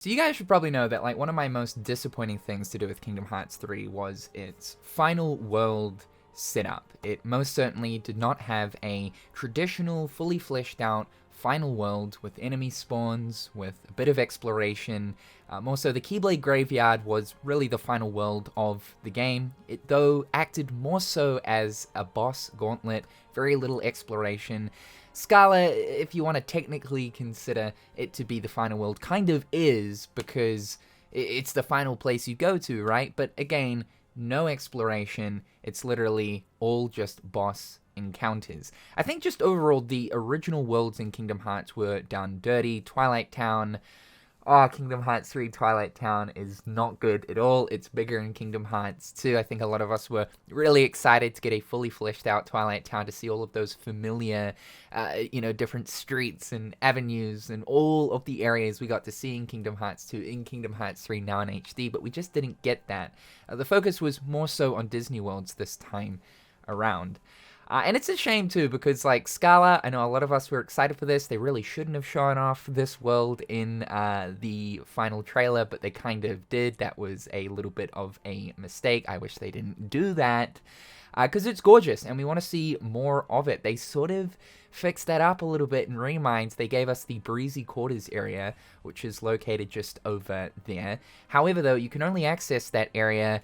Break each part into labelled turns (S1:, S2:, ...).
S1: So you guys should probably know that like one of my most disappointing things to do with Kingdom Hearts 3 was its final world setup. It most certainly did not have a traditional, fully fleshed out final world with enemy spawns, with a bit of exploration. Also, the Keyblade Graveyard was really the final world of the game. It, though, acted more so as a boss gauntlet, very little exploration. Scala, if you want to technically consider it to be the final world, kind of is, because it's the final place you go to, right? But again, no exploration. It's literally all just boss encounters. I think just overall, the original worlds in Kingdom Hearts were done dirty. Twilight Town, oh, Kingdom Hearts 3 Twilight Town is not good at all. It's bigger in Kingdom Hearts 2. I think a lot of us were really excited to get a fully fleshed out Twilight Town to see all of those familiar, different streets and avenues and all of the areas we got to see in Kingdom Hearts 2 in Kingdom Hearts 3 now in HD, but we just didn't get that. The focus was more so on Disney Worlds this time around. And it's a shame too, because like Scala, I know a lot of us were excited for this. They really shouldn't have shown off this world in the final trailer, but they kind of did. That was a little bit of a mistake. I wish they didn't do that, because it's gorgeous and we want to see more of it. They sort of fixed that up a little bit in Reminds. They gave us the Breezy Quarters area, which is located just over there. However, though, you can only access that area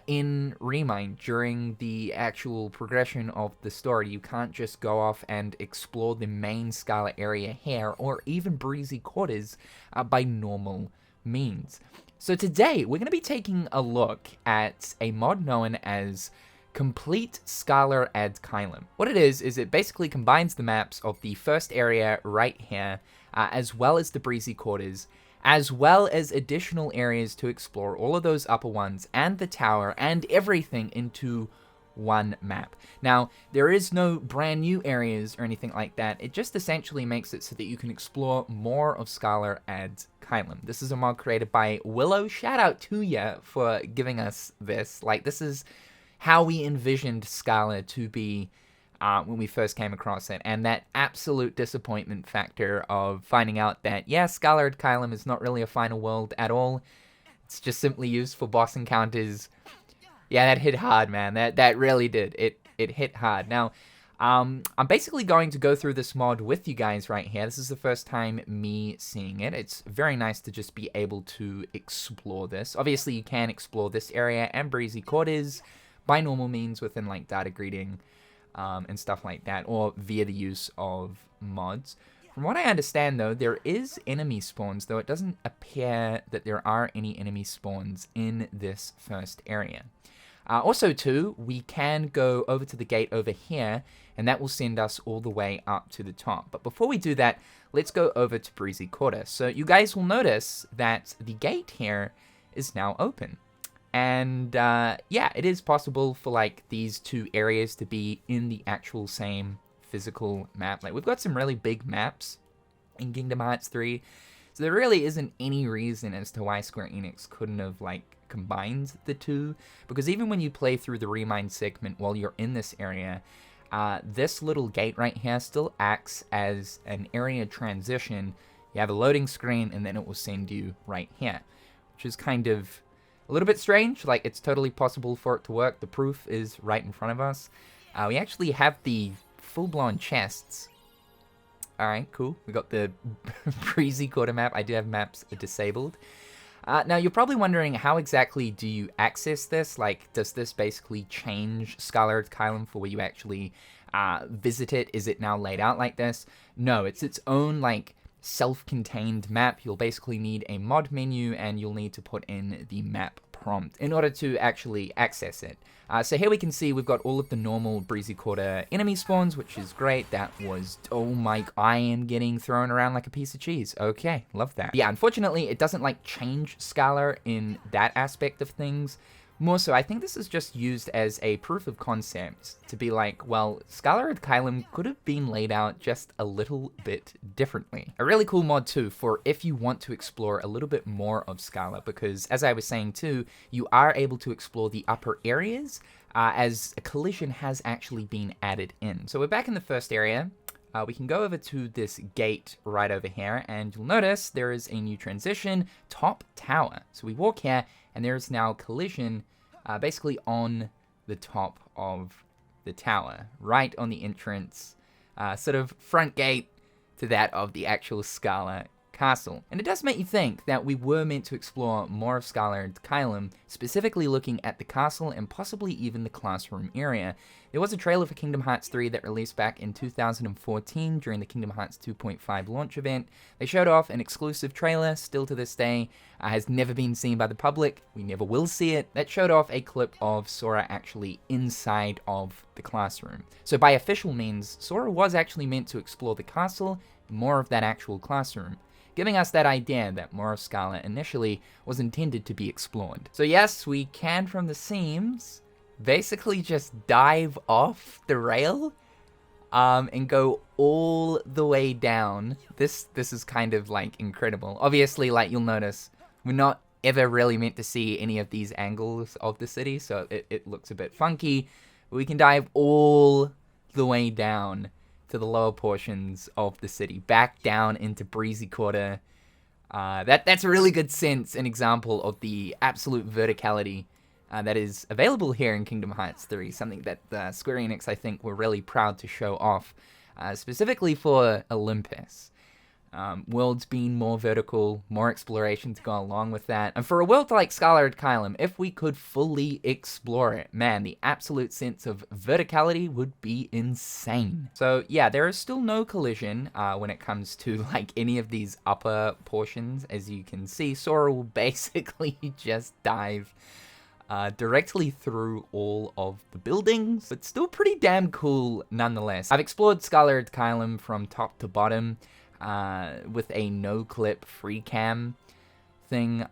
S1: in Remind during the actual progression of the story. You can't just go off and explore the main Scala area here, or even Breezy Quarters, by normal means. So today, we're going to be taking a look at a mod known as Complete Scala Ad Caelum. What it is it basically combines the maps of the first area right here, as well as the Breezy Quarters, as well as additional areas to explore, all of those upper ones, and the tower, and everything into one map. Now, there is no brand new areas or anything like that. It just essentially makes it so that you can explore more of Scala Ad Caelum. This is a mod created by Willow. Shout out to ya for giving us this. Like, this is how we envisioned Scala to be when we first came across it, and that absolute disappointment factor of finding out that, yeah, Scala Ad Caelum is not really a final world at all. It's just simply used for boss encounters. Yeah, that hit hard, man. That really did. It hit hard. Now, I'm basically going to go through this mod with you guys right here. This is the first time me seeing it. It's very nice to just be able to explore this. Obviously, you can explore this area and Breezy Quarters by normal means within, like, data greeting, and stuff like that, or via the use of mods. From what I understand, though, there is enemy spawns, though it doesn't appear that there are any enemy spawns in this first area. Also, too, we can go over to the gate over here, and that will send us all the way up to the top. But before we do that, let's go over to Breezy Quarter. So you guys will notice that the gate here is now open. And yeah, it is possible for like these two areas to be in the actual same physical map. Like, we've got some really big maps in Kingdom Hearts 3, so there really isn't any reason as to why Square Enix couldn't have like combined the two, because even when you play through the Remind segment while you're in this area, this little gate right here still acts as an area transition. You have a loading screen and then it will send you right here, which is kind of a little bit strange. Like, it's totally possible for it to work. The proof is right in front of us. We actually have the full-blown chests. Alright, cool. We got the Breezy Quarter map. I do have maps disabled. Now, you're probably wondering, how exactly do you access this? Like, does this basically change Scala Ad Caelum for where you actually visit it? Is it now laid out like this? No, it's its own, like, self-contained map. You'll basically need a mod menu, and you'll need to put in the map prompt in order to actually access it. So here we can see we've got all of the normal Breezy Quarter enemy spawns, which is great. That was, oh my, I am getting thrown around like a piece of cheese. Okay, love that. Yeah, unfortunately, it doesn't like change Scala in that aspect of things. More so, I think this is just used as a proof of concept to be like, well, Scala Ad Caelum could have been laid out just a little bit differently. A really cool mod too for if you want to explore a little bit more of Scala, because as I was saying too, you are able to explore the upper areas as a collision has actually been added in. So we're back in the first area. we can go over to this gate right over here, and you'll notice there is a new transition, top tower. So we walk here, and there is now collision basically on the top of the tower, right on the entrance, sort of front gate to that of the actual Scala Castle. And it does make you think that we were meant to explore more of Scala Ad Caelum, specifically looking at the castle and possibly even the classroom area. There was a trailer for Kingdom Hearts 3 that released back in 2014 during the Kingdom Hearts 2.5 launch event. They showed off an exclusive trailer, still to this day, has never been seen by the public. We never will see it. That showed off a clip of Sora actually inside of the classroom. So by official means, Sora was actually meant to explore the castle, more of that actual classroom, giving us that idea that more of Scala initially was intended to be explored. So yes, we can, from the seams, basically just dive off the rail and go all the way down. This is kind of like incredible. Obviously, like you'll notice, we're not ever really meant to see any of these angles of the city, so it looks a bit funky. We can dive all the way down to the lower portions of the city, back down into Breezy Quarter. That's a really good sense, an example of the absolute verticality that is available here in Kingdom Hearts 3, something that Square Enix, I think, were really proud to show off, specifically for Olympus. Worlds being more vertical, more exploration to go along with that. And for a world like Scala Ad Caelum, if we could fully explore it, man, the absolute sense of verticality would be insane. So yeah, there is still no collision when it comes to like any of these upper portions. As you can see, Sora will basically just dive directly through all of the buildings, but still pretty damn cool nonetheless. I've explored Scala Ad Caelum from top to bottom, with a no-clip free cam thing,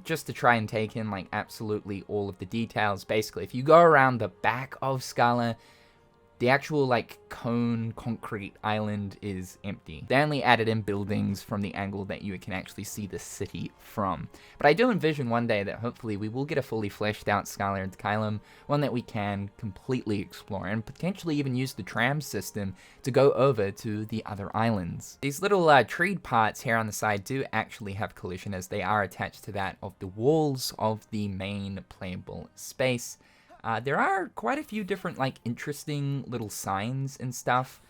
S1: just to try and take in like absolutely all of the details. Basically, if you go around the back of Scala, the actual like cone concrete island is empty. They only added in buildings from the angle that you can actually see the city from. But I do envision one day that hopefully we will get a fully fleshed out Scala Ad Caelum, one that we can completely explore and potentially even use the tram system to go over to the other islands. These little treed parts here on the side do actually have collision, as they are attached to that of the walls of the main playable space. There are quite a few different, like, interesting little signs and stuff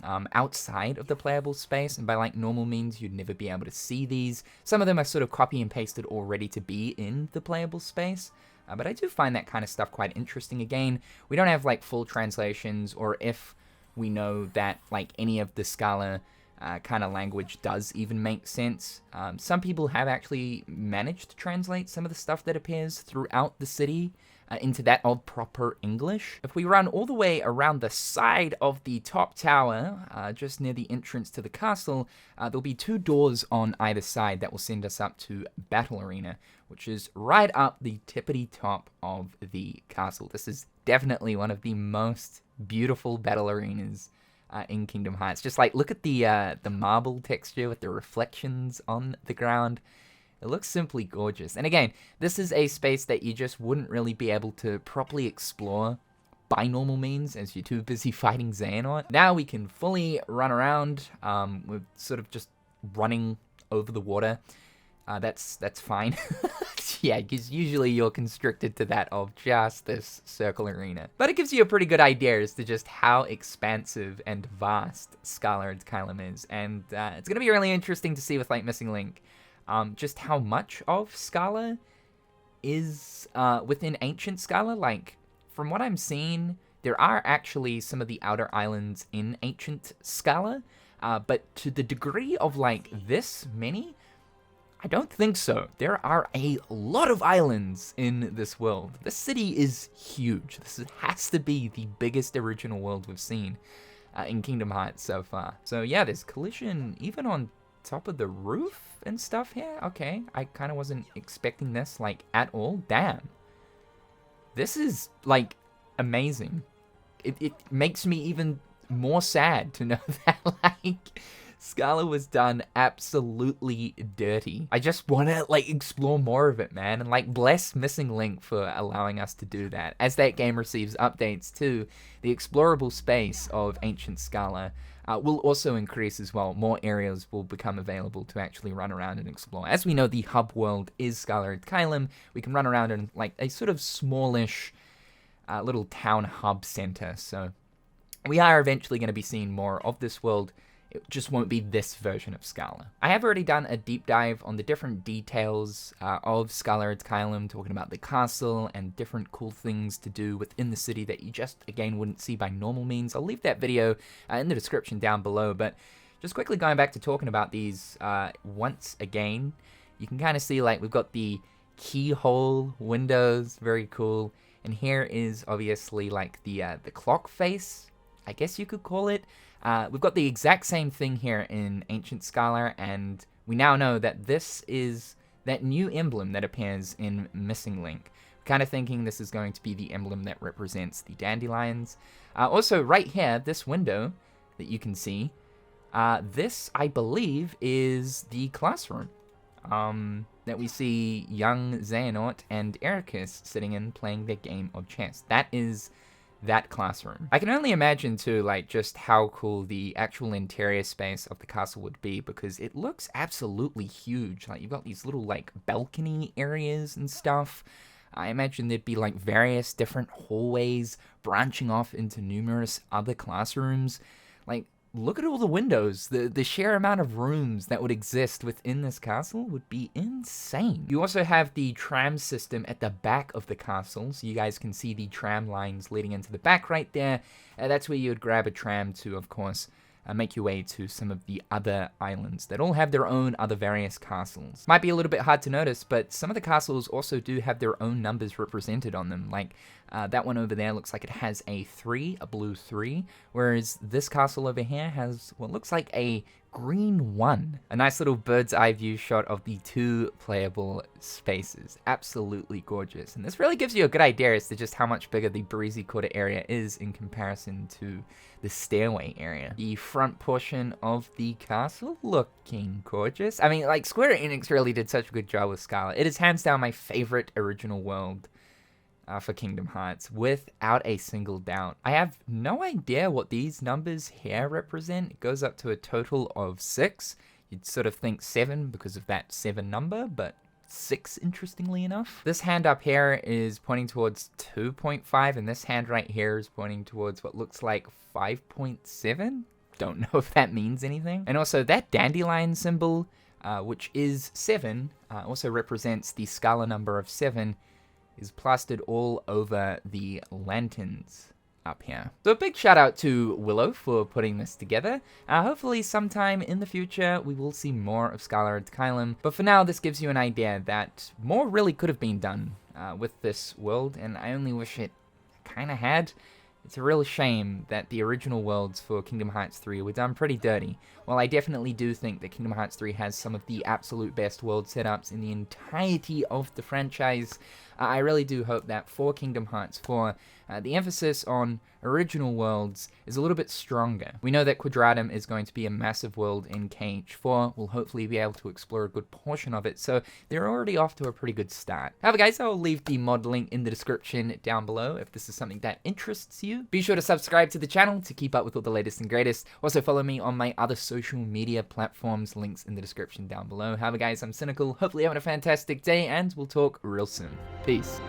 S1: outside of the playable space, and by, like, normal means, you'd never be able to see these. Some of them are sort of copy and pasted already to be in the playable space, but I do find that kind of stuff quite interesting. Again, we don't have, like, full translations, or if we know that, like, any of the Scala kind of language does even make sense. Some people have actually managed to translate some of the stuff that appears throughout the city into that of proper English. If we run all the way around the side of the top tower, just near the entrance to the castle, there'll be two doors on either side that will send us up to Battle Arena, which is right up the tippity top of the castle. This is definitely one of the most beautiful battle arenas in Kingdom Hearts. Just like, look at the marble texture with the reflections on the ground. It looks simply gorgeous. And again, this is a space that you just wouldn't really be able to properly explore by normal means, as you're too busy fighting Xehanort. Now we can fully run around. We're sort of just running over the water. That's fine. Yeah, because usually you're constricted to that of just this circle arena. But it gives you a pretty good idea as to just how expansive and vast Scala Ad Caelum is. And it's going to be really interesting to see with, like, Missing Link, just how much of Scala is within ancient Scala. Like, from what I'm seeing, there are actually some of the outer islands in ancient Scala, but to the degree of, like, this many, I don't think so. There are a lot of islands in this world. This city is huge. This has to be the biggest original world we've seen in Kingdom Hearts so far. So yeah, there's collision even on top of the roof and stuff here. Okay, I kind of wasn't expecting this, like, at all. Damn. This is, like, amazing. It makes me even more sad to know that, like, Scala was done absolutely dirty. I just want to, like, explore more of it, man. And, like, bless Missing Link for allowing us to do that. As that game receives updates to the explorable space of ancient Scala, will also increase as well. More areas will become available to actually run around and explore. As we know, the hub world is Scala Ad Caelum. We can run around in like a sort of smallish little town hub center. So we are eventually going to be seeing more of this world. It just won't be this version of Scala. I have already done a deep dive on the different details of Scala Ad Caelum, talking about the castle and different cool things to do within the city that you just, again, wouldn't see by normal means. I'll leave that video in the description down below, but just quickly going back to talking about these once again, you can kind of see like we've got the keyhole windows, very cool, and here is obviously like the clock face, I guess you could call it. We've got the exact same thing here in Ancient Scala, and we now know that this is that new emblem that appears in Missing Link. Kind of thinking this is going to be the emblem that represents the dandelions. Also, right here, this window that you can see, this, I believe, is the classroom that we see young Xehanort and Ericus sitting in playing their game of chess. That is that classroom. I can only imagine too, like, just how cool the actual interior space of the castle would be, because it looks absolutely huge. Like, you've got these little, like, balcony areas and stuff. I imagine there'd be, like, various different hallways branching off into numerous other classrooms. Like, look at all the windows. The sheer amount of rooms that would exist within this castle would be insane. You also have the tram system at the back of the castle, so you guys can see the tram lines leading into the back right there. That's where you would grab a tram to, of course, make your way to some of the other islands that all have their own other various castles. Might be a little bit hard to notice, but some of the castles also do have their own numbers represented on them. Like, that one over there looks like it has a 3, a blue 3, whereas this castle over here has what looks like a green 1. A nice little bird's eye view shot of the 2 playable spaces. Absolutely gorgeous. And this really gives you a good idea as to just how much bigger the Breezy Quarter area is in comparison to the stairway area. The front portion of the castle looking gorgeous. I mean, like, Square Enix really did such a good job with Scala. It is hands down my favorite original world for Kingdom Hearts, without a single doubt. I have no idea what these numbers here represent. It goes up to a total of 6. You'd sort of think 7 because of that 7 number, but 6, interestingly enough. This hand up here is pointing towards 2.5, and this hand right here is pointing towards what looks like 5.7. Don't know if that means anything. And also that dandelion symbol, which is 7, also represents the Scala number of 7, is plastered all over the lanterns up here. So a big shout out to Willow for putting this together. Hopefully sometime in the future we will see more of Scala Ad Caelum, but for now this gives you an idea that more really could have been done with this world, and I only wish it kind of had. It's a real shame that the original worlds for Kingdom Hearts 3 were done pretty dirty. While I definitely do think that Kingdom Hearts 3 has some of the absolute best world setups in the entirety of the franchise, I really do hope that for Kingdom Hearts 4, the emphasis on original worlds is a little bit stronger. We know that Quadratum is going to be a massive world in KH4. We'll hopefully be able to explore a good portion of it, so they're already off to a pretty good start. However, guys, I'll leave the mod link in the description down below if this is something that interests you. Be sure to subscribe to the channel to keep up with all the latest and greatest. Also, follow me on my other social media platforms, links in the description down below. However, guys, I'm Cynical. Hopefully, you're having a fantastic day, and we'll talk real soon. Peace.